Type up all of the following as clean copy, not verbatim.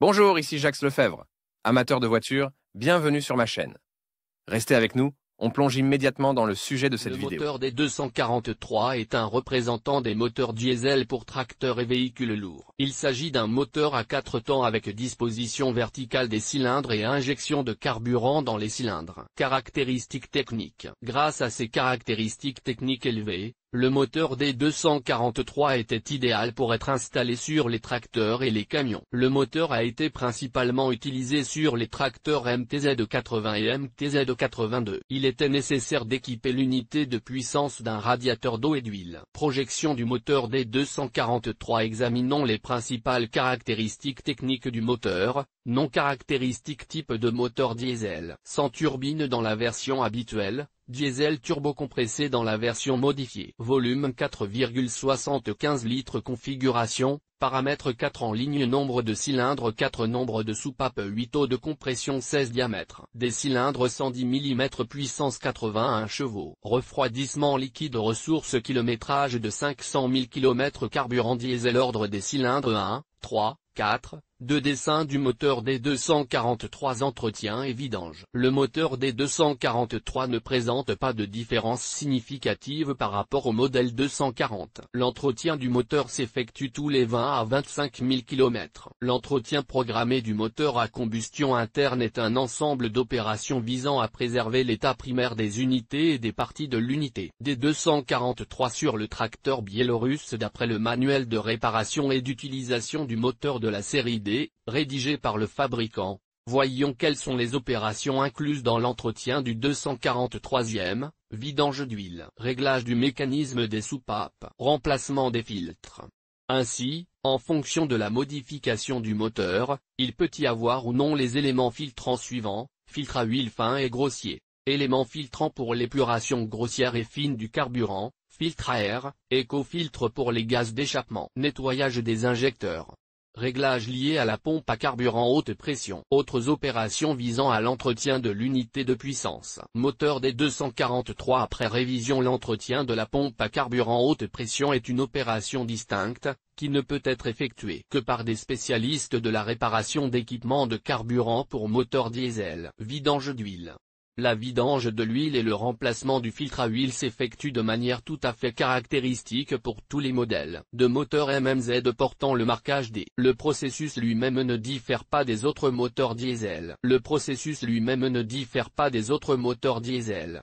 Bonjour, ici Jacques Lefebvre. Amateur de voitures, bienvenue sur ma chaîne. Restez avec nous, on plonge immédiatement dans le sujet de cette vidéo. Le moteur D243 est un représentant des moteurs diesel pour tracteurs et véhicules lourds. Il s'agit d'un moteur à 4 temps avec disposition verticale des cylindres et injection de carburant dans les cylindres. Caractéristiques techniques. Grâce à ses caractéristiques techniques élevées, le moteur D243 était idéal pour être installé sur les tracteurs et les camions. Le moteur a été principalement utilisé sur les tracteurs MTZ80 et MTZ82. Il était nécessaire d'équiper l'unité de puissance d'un radiateur d'eau et d'huile. Projection du moteur D243. Examinons les principales caractéristiques techniques du moteur. Non caractéristiques type de moteur diesel. Sans turbine dans la version habituelle. Diesel turbocompressé dans la version modifiée. Volume 4,75 litres. Configuration, paramètres 4 en ligne. Nombre de cylindres 4. Nombre de soupapes 8. Taux de compression 16. Diamètre des cylindres 110 mm. Puissance 81 chevaux. Refroidissement liquide. Ressources kilométrage de 500 000 km. Carburant diesel. Ordre des cylindres 1, 3, 4. Dessin du moteur D243. Entretien et vidange. Le moteur D243 ne présente pas de différence significative par rapport au modèle 240. L'entretien du moteur s'effectue tous les 20 à 25 000 km. L'entretien programmé du moteur à combustion interne est un ensemble d'opérations visant à préserver l'état primaire des unités et des parties de l'unité. D243 sur le tracteur biélorusse. D'après le manuel de réparation et d'utilisation du moteur de la série D, rédigé par le fabricant, voyons quelles sont les opérations incluses dans l'entretien du 243e, vidange d'huile, réglage du mécanisme des soupapes, remplacement des filtres. Ainsi, en fonction de la modification du moteur, il peut y avoir ou non les éléments filtrants suivants: filtre à huile fin et grossier, éléments filtrants pour l'épuration grossière et fine du carburant, filtre à air, éco-filtre pour les gaz d'échappement, nettoyage des injecteurs. Réglages liés à la pompe à carburant haute pression. Autres opérations visant à l'entretien de l'unité de puissance. Moteur D243. Après révision, l'entretien de la pompe à carburant haute pression est une opération distincte, qui ne peut être effectuée que par des spécialistes de la réparation d'équipements de carburant pour moteur diesel. Vidange d'huile. La vidange de l'huile et le remplacement du filtre à huile s'effectuent de manière tout à fait caractéristique pour tous les modèles de moteurs MMZ portant le marquage D. Le processus lui-même ne diffère pas des autres moteurs diesel.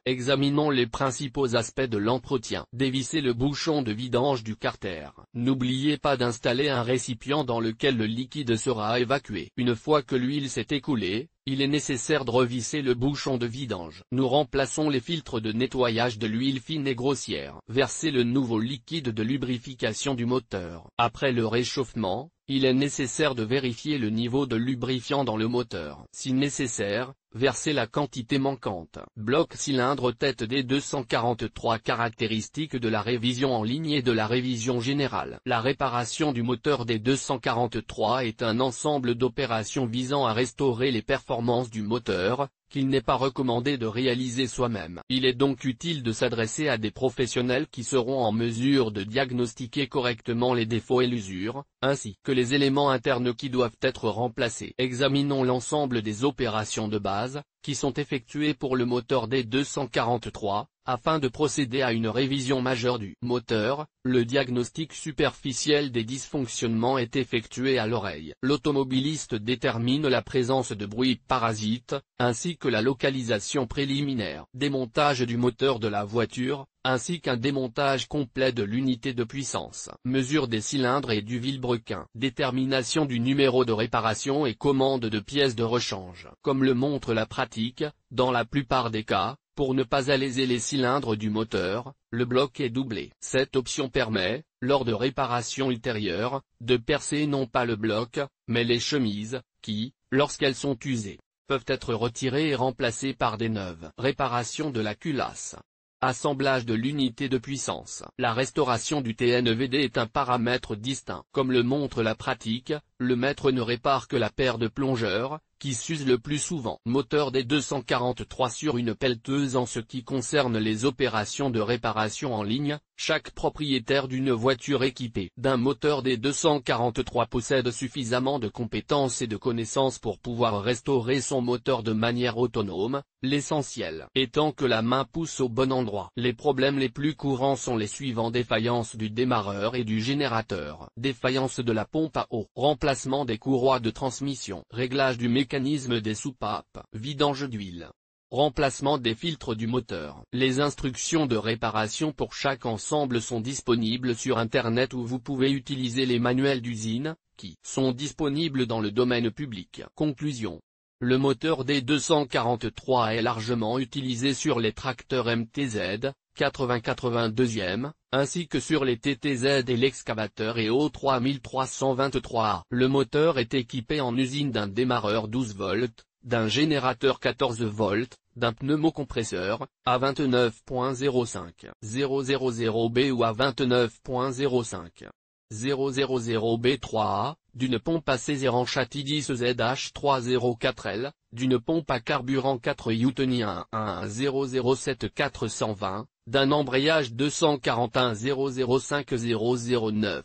Examinons les principaux aspects de l'entretien. Dévisser le bouchon de vidange du carter. N'oubliez pas d'installer un récipient dans lequel le liquide sera évacué. Une fois que l'huile s'est écoulée, il est nécessaire de revisser le bouchon de vidange. Nous remplaçons les filtres de nettoyage de l'huile fine et grossière. Verser le nouveau liquide de lubrification du moteur. Après le réchauffement, il est nécessaire de vérifier le niveau de lubrifiant dans le moteur. Si nécessaire, verser la quantité manquante. Bloc cylindre tête D243. Caractéristiques de la révision en ligne et de la révision générale. La réparation du moteur D243 est un ensemble d'opérations visant à restaurer les performances du moteur, qu'il n'est pas recommandé de réaliser soi-même. Il est donc utile de s'adresser à des professionnels qui seront en mesure de diagnostiquer correctement les défauts et l'usure, ainsi que les éléments internes qui doivent être remplacés. Examinons l'ensemble des opérations de base, qui sont effectuées pour le moteur D243, afin de procéder à une révision majeure du moteur. Le diagnostic superficiel des dysfonctionnements est effectué à l'oreille. L'automobiliste détermine la présence de bruits parasites, ainsi que la localisation préliminaire. Démontage du moteur de la voiture, ainsi qu'un démontage complet de l'unité de puissance. Mesure des cylindres et du vilebrequin. Détermination du numéro de réparation et commande de pièces de rechange. Comme le montre la pratique, dans la plupart des cas, pour ne pas alléger les cylindres du moteur, le bloc est doublé. Cette option permet, lors de réparations ultérieures, de percer non pas le bloc, mais les chemises, qui, lorsqu'elles sont usées, peuvent être retirées et remplacées par des neuves. Réparation de la culasse. Assemblage de l'unité de puissance. La restauration du TNVD est un paramètre distinct. Comme le montre la pratique, le maître ne répare que la paire de plongeurs, qui s'use le plus souvent. Moteur D243 sur une pelleteuse. En ce qui concerne les opérations de réparation en ligne, chaque propriétaire d'une voiture équipée d'un moteur D243 possède suffisamment de compétences et de connaissances pour pouvoir restaurer son moteur de manière autonome, l'essentiel étant que la main pousse au bon endroit. Les problèmes les plus courants sont les suivants: défaillance du démarreur et du générateur, défaillance de la pompe à eau, remplacement des courroies de transmission, réglage du mécanisme des soupapes, vidange d'huile, remplacement des filtres du moteur. Les instructions de réparation pour chaque ensemble sont disponibles sur Internet ou vous pouvez utiliser les manuels d'usine, qui sont disponibles dans le domaine public. Conclusion. Le moteur D243 est largement utilisé sur les tracteurs MTZ, 80-82e, ainsi que sur les TTZ et l'excavateur et O3323. Le moteur est équipé en usine d'un démarreur 12 volts, d'un générateur 14 volts, d'un pneumocompresseur, à 29.05 000B ou à 29.05 000B3A, d'une pompe à Césaire Châti 10 ZH304L, d'une pompe à carburant 4 Yutoni 11007 420, d'un embrayage 241 005 009.